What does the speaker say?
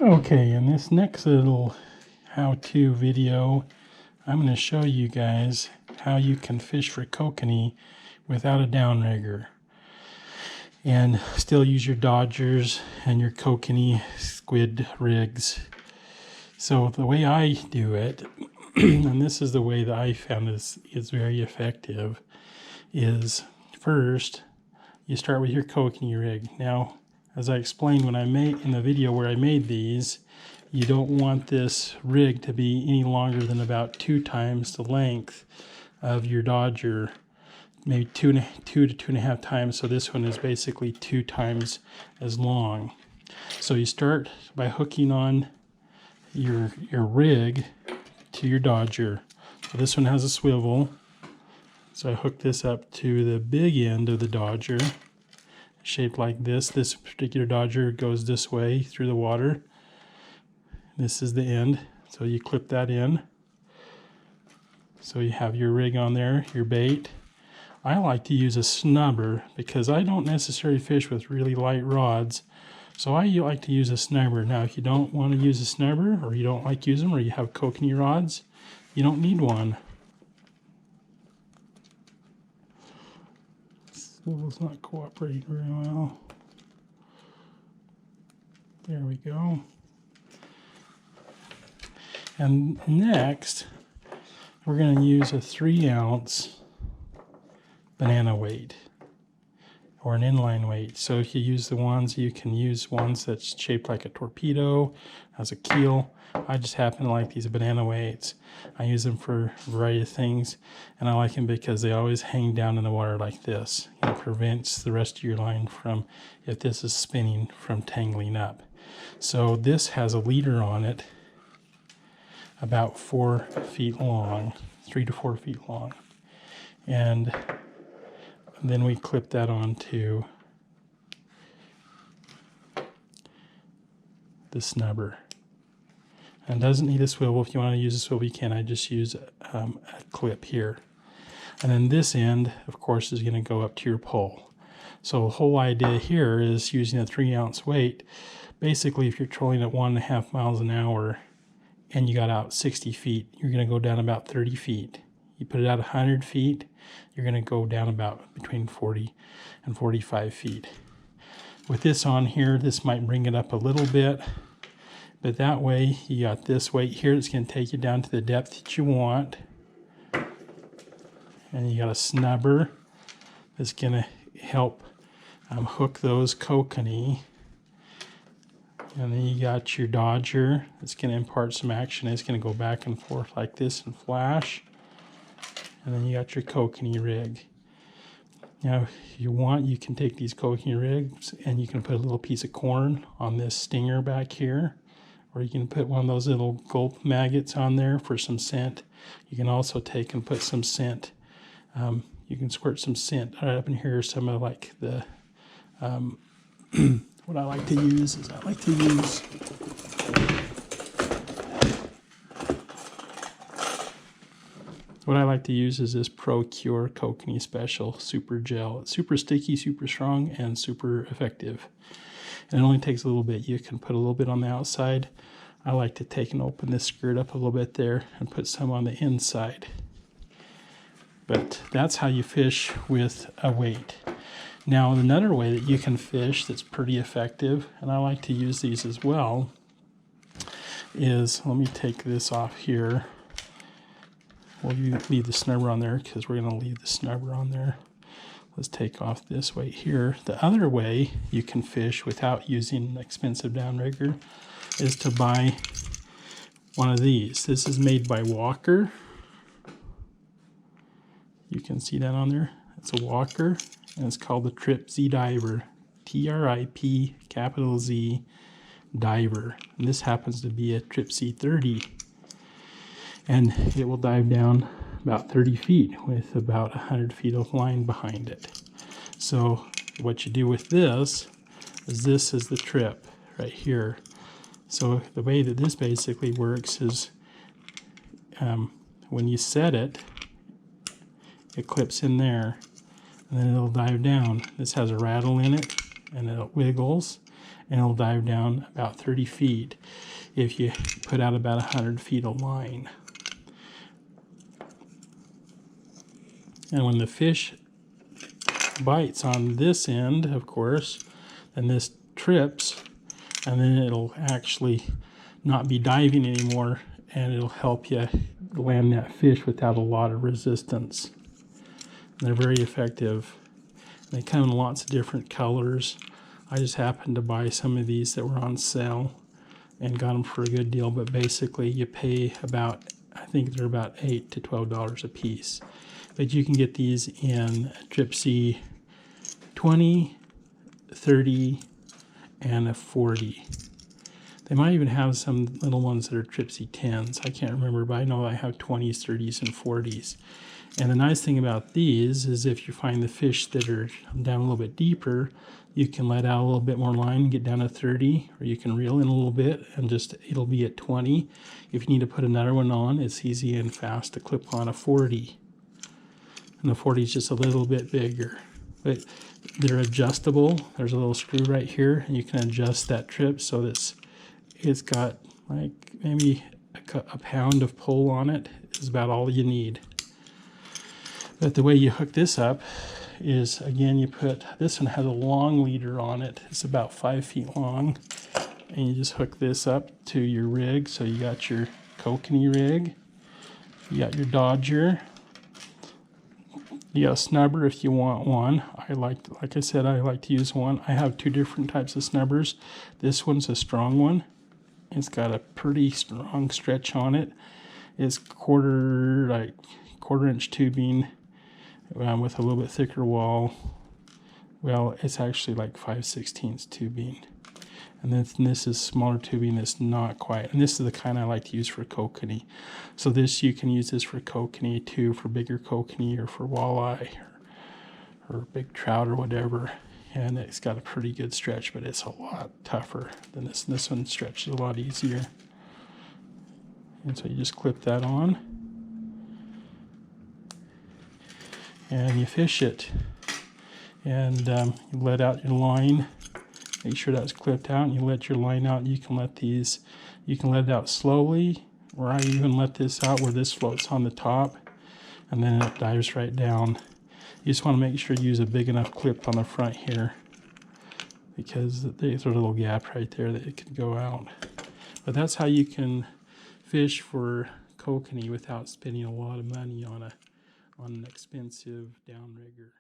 Okay, in this next little how-to video, I'm going to show you guys how you can fish for kokanee without a downrigger and still use your dodgers and your kokanee squid rigs. So the way I do it, and this is the way that I found is very effective, is first you start with your kokanee rig. Now, as I explained when I made in the video where I made these, you don't want this rig to be any longer than about 2 times the length of your dodger, maybe 2 to 2.5 times. So this one is basically 2 times as long. So you start by hooking on your rig to your dodger. So this one has a swivel. So I hook this up to the big end of the dodger, shaped like this. This particular dodger goes this way through the water. This is the end, so you clip that in. So you have your rig on there, your bait. I like to use a snubber because I don't necessarily fish with really light rods. So I like to use a snubber. Now, if you don't want to use a snubber, or you don't like using them, or you have kokanee rods, you don't need one. Swivel's not cooperating very well. There we go. And next, we're going to use a 3-ounce banana weight or an inline weight. So if you use the ones, you can use ones that's shaped like a torpedo, has a keel. I just happen to like these banana weights. I use them for a variety of things, and I like them because they always hang down in the water like this. It prevents the rest of your line from, if this is spinning, from tangling up. So this has a leader on it about 4 feet long, 3 to 4 feet long. And then we clip that onto the snubber. And it doesn't need a swivel. If you want to use a swivel, you can. I just use a clip here. And then this end, of course, is going to go up to your pole. So the whole idea here is using a 3-ounce weight. Basically, if you're trolling at 1.5 miles an hour and you got out 60 feet, you're going to go down about 30 feet. You put it out 100 feet, you're going to go down about between 40 and 45 feet. With this on here, this might bring it up a little bit, but that way you got this weight here that's going to take you down to the depth that you want. And you got a snubber that's going to help hook those kokanee. And then you got your dodger that's going to impart some action. It's going to go back and forth like this and flash. And then you got your kokanee rig. Now, if you want, you can take these kokanee rigs and you can put a little piece of corn on this stinger back here. Or you can put one of those little gulp maggots on there for some scent. You can also take and put some scent. You can squirt some scent right up in here. Some of like the... what I like to use is this Pro Cure Kokanee Special Super Gel. It's super sticky, super strong, and super effective. And it only takes a little bit. You can put a little bit on the outside. I like to take and open this skirt up a little bit there and put some on the inside. But that's how you fish with a weight. Now, another way that you can fish that's pretty effective, and I like to use these as well, is, let me take this off here. We'll leave the snubber on there because we're going to leave the snubber on there. Let's take off this weight here. The other way you can fish without using an expensive downrigger is to buy one of these. This is made by Walker. You can see that on there. It's a Walker, and it's called the TripZ Diver. TRIP capital Z Diver. And this happens to be a TripZ 30. And it will dive down about 30 feet with about 100 feet of line behind it. So what you do with this is the trip right here. So the way that this basically works is when you set it, it clips in there, and then it'll dive down. This has a rattle in it, and it wiggles, and it'll dive down about 30 feet if you put out about 100 feet of line. And when the fish bites on this end, of course, then this trips, and then it'll actually not be diving anymore, and it'll help you land that fish without a lot of resistance. And they're very effective. They come in lots of different colors. I just happened to buy some of these that were on sale and got them for a good deal, but basically you pay about, I think they're about $8 to $12 a piece. But you can get these in TripZ 20, 30, and a 40. They might even have some little ones that are TripZ 10s. I can't remember, but I know I have 20s, 30s, and 40s. And the nice thing about these is if you find the fish that are down a little bit deeper, you can let out a little bit more line, get down to 30, or you can reel in a little bit and just, it'll be at 20. If you need to put another one on, it's easy and fast to clip on a 40. And the 40 is just a little bit bigger. But they're adjustable. There's a little screw right here, and you can adjust that trip so that it's got like maybe a pound of pull on it is about all you need. But the way you hook this up is, again, you put, this one has a long leader on it. It's about 5 feet long. And you just hook this up to your rig. So you got your Kokanee rig, you got your Dodger, you got a snubber if you want one. Like I said, I like to use one. I have two different types of snubbers. This one's a strong one. It's got a pretty strong stretch on it. It's quarter inch tubing with a little bit thicker wall. Well, it's actually like 5/16 tubing. And then this is smaller tubing that's not quite. And this is the kind I like to use for kokanee. So this, you can use this for kokanee too, for bigger kokanee or for walleye or big trout or whatever. And it's got a pretty good stretch, but it's a lot tougher than this. This one stretches a lot easier. And so you just clip that on. And you fish it. And you let out your line. Make sure that's clipped out, and you let your line out. You can let it out slowly, or I even let this out where this floats on the top, and then it dives right down. You just want to make sure you use a big enough clip on the front here, because there's a little gap right there that it can go out. But that's how you can fish for kokanee without spending a lot of money on an expensive downrigger.